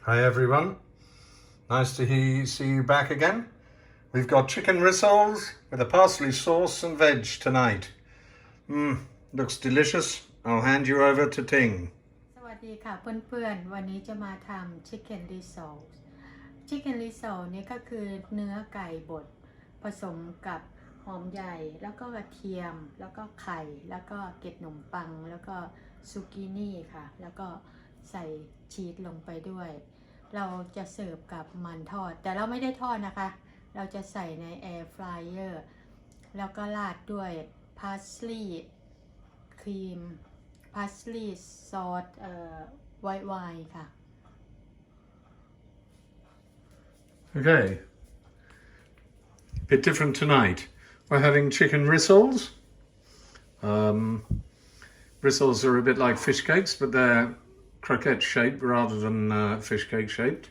Hi everyone, nice to see you back again. We've got chicken rissoles with a parsley sauce and veg tonight. Looks delicious. I'll hand you over to Ting. สวัสดีค่ะเพื่อนๆวันนี้จะมาทำ Chicken Rissoles Chicken Rissoles นี่ก็คือเนื้อไก่บดผสมกับหอมใหญ่แล้วก็กระเทียมแล้วก็ไข่แล้วก็เกล็ดขนมปังแล้วก็ซูกินี่ค่ะแล้วก็ใส่ชีสลงไปด้วยเราจะเสิร์ฟกับมันทอดแต่เราไม่ได้ทอดนะคะเราจะใส่ในแอร์ฟรายเออร์แล้วก็ราดด้วยพาสลีย์ครีมพาสลีย์ซอสไวท์ไวน์ค่ะ Okay, bit different tonight. We're having chicken rissoles. Rissoles are a bit like fish cakes, but they're croquette shaped rather than fish cake shaped.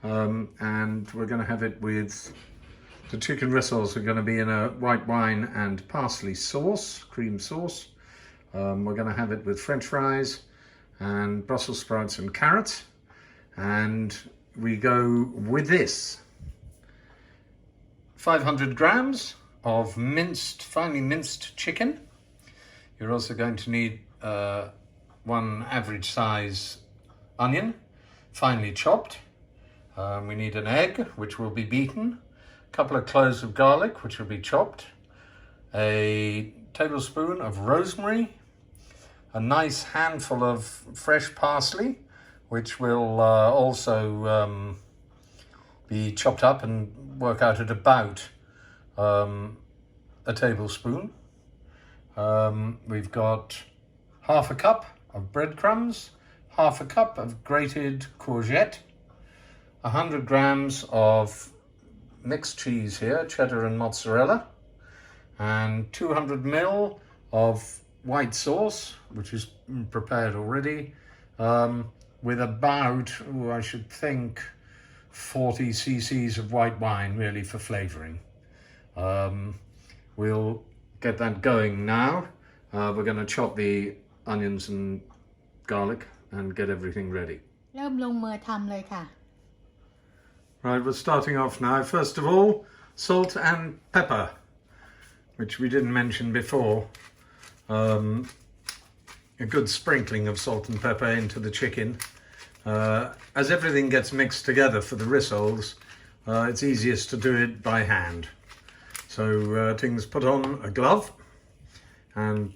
And we're going to have it with the chicken rissoles are going to be in a white wine and parsley sauce, cream sauce. We're going to have it with French fries and Brussels sprouts and carrots. And we go with this 500 grams of finely minced chicken. You're also going to need one average size onion, finely chopped. We need an egg, which will be beaten, a couple of cloves of garlic, which will be chopped, a tablespoon of rosemary, a nice handful of fresh parsley, which will also be chopped up and work out at about a tablespoon. We've got half a cup of breadcrumbs, half a cup of grated courgette, 100 grams of mixed cheese here, cheddar and mozzarella, and 200 ml of white sauce, which is prepared already, with about, I should think, 40 cc's of white wine, really, for flavouring. We'll get that going now. We're going to chop the onions and garlic and get everything ready. เริ่มลงมือทำเลยค่ะ Right, we're starting off now. First of all, salt and pepper, which we didn't mention before. A good sprinkling of salt and pepper into the chicken. As everything gets mixed together for the rissoles, it's easiest to do it by hand. So Ting's put on a glove, and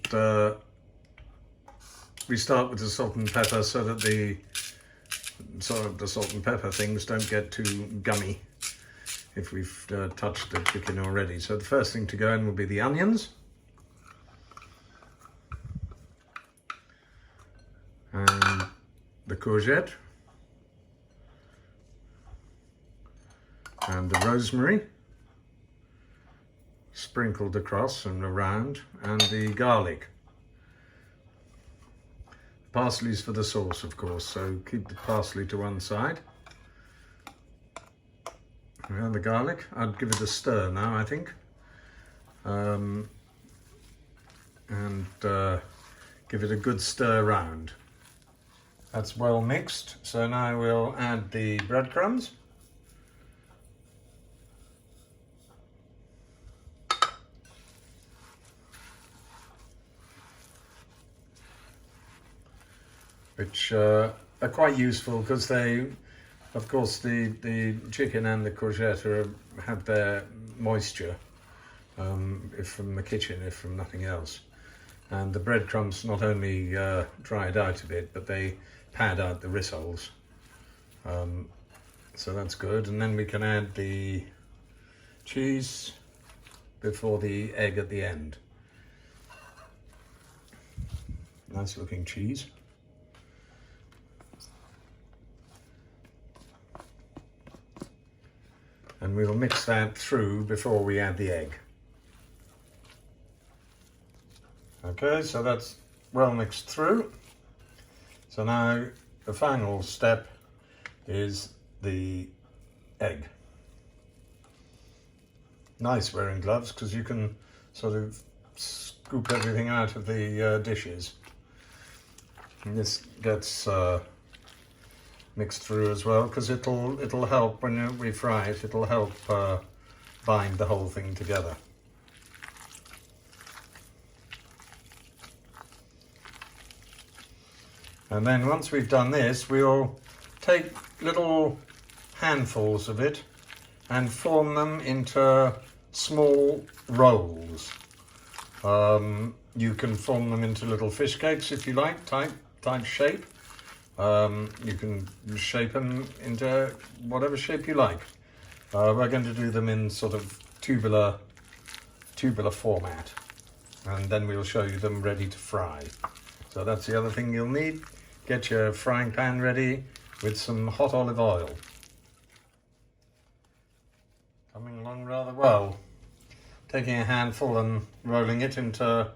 we start with the salt and pepper so that the salt and pepper things don't get too gummy if we've touched the chicken already. So the first thing to go in will be the onions. And the courgette. And the rosemary. Sprinkled across and around. And the garlic. Parsley's for the sauce, of course, so keep the parsley to one side. And the garlic, I'd give it a stir now, I think. And give it a good stir round. That's well mixed, so now we'll add the breadcrumbs. Which are quite useful because they, of course, the chicken and the courgette have their moisture, if from the kitchen, if from nothing else. And the breadcrumbs not only dry it out a bit, but they pad out the rissoles. So that's good. And then we can add the cheese before the egg at the end. Nice looking cheese. And we'll mix that through before we add the egg. Okay, so that's well mixed through. So now the final step is the egg. Nice wearing gloves because you can sort of scoop everything out of the dishes. And this gets mixed through as well, because it'll help when we fry it. It'll help bind the whole thing together. And then once we've done this, we'll take little handfuls of it and form them into small rolls. You can form them into little fish cakes if you like, type shape. You can shape them into whatever shape you like. We're going to do them in sort of tubular format, and then we'll show you them ready to fry. So that's the other thing you'll need. Get your frying pan ready with some hot olive oil. Coming along rather well. Taking a handful and rolling it into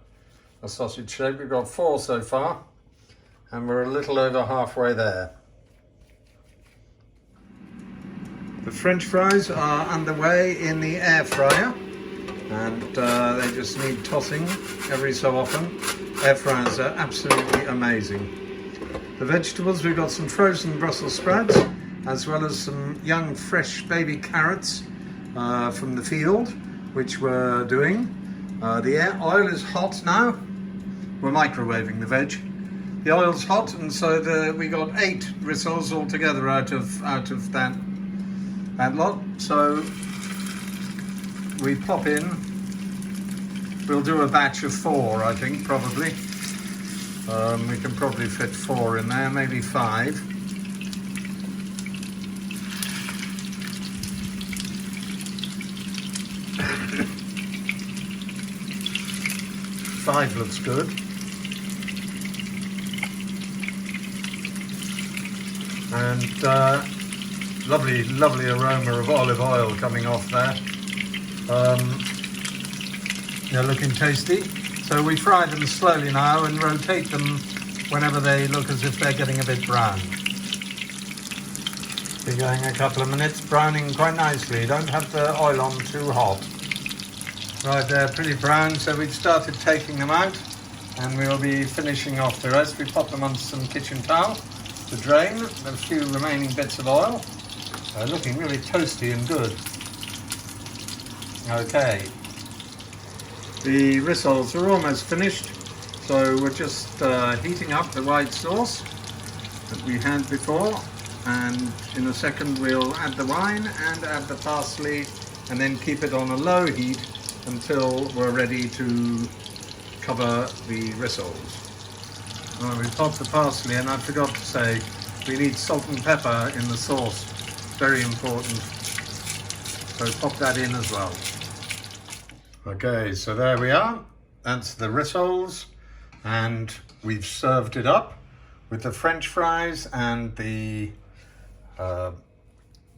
a sausage shape. We've got 4 so far, and we're a little over halfway there. The French fries are underway in the air fryer, and they just need tossing every so often. Air fryers are absolutely amazing. The vegetables, we've got some frozen Brussels sprouts, as well as some young fresh baby carrots from the field, which we're doing. The oil is hot now. We're microwaving the veg. The oil's hot, and so we got 8 rissoles altogether out of that lot. So we pop in. We'll do a batch of 4, I think, probably. We can probably fit 4 in there, maybe 5. 5 looks good. And lovely aroma of olive oil coming off there. They're looking tasty. So we fry them slowly now and rotate them whenever they look as if they're getting a bit brown. Be going a couple of minutes, browning quite nicely. Don't have the oil on too hot. Right, they're pretty brown, so we've started taking them out, and we'll be finishing off the rest. We pop them onto some kitchen towel to drain the few remaining bits of oil. They're looking really toasty and good. Okay. The rissoles are almost finished, so we're just heating up the white sauce that we had before, and in a second we'll add the wine and add the parsley, and then keep it on a low heat until we're ready to cover the rissoles. Well, we popped the parsley, and I forgot to say we need salt and pepper in the sauce. Very important. So pop that in as well. Okay, so there we are. That's the rissoles, and we've served it up with the French fries and the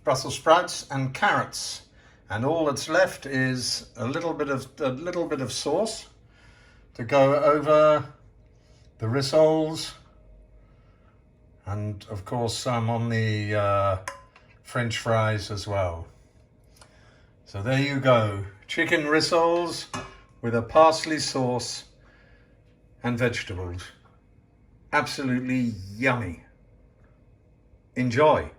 Brussels sprouts and carrots. And all that's left is a little bit of sauce to go over the rissoles, and of course some on the French fries as well. So there you go. Chicken rissoles with a parsley sauce and vegetables. Absolutely yummy. Enjoy.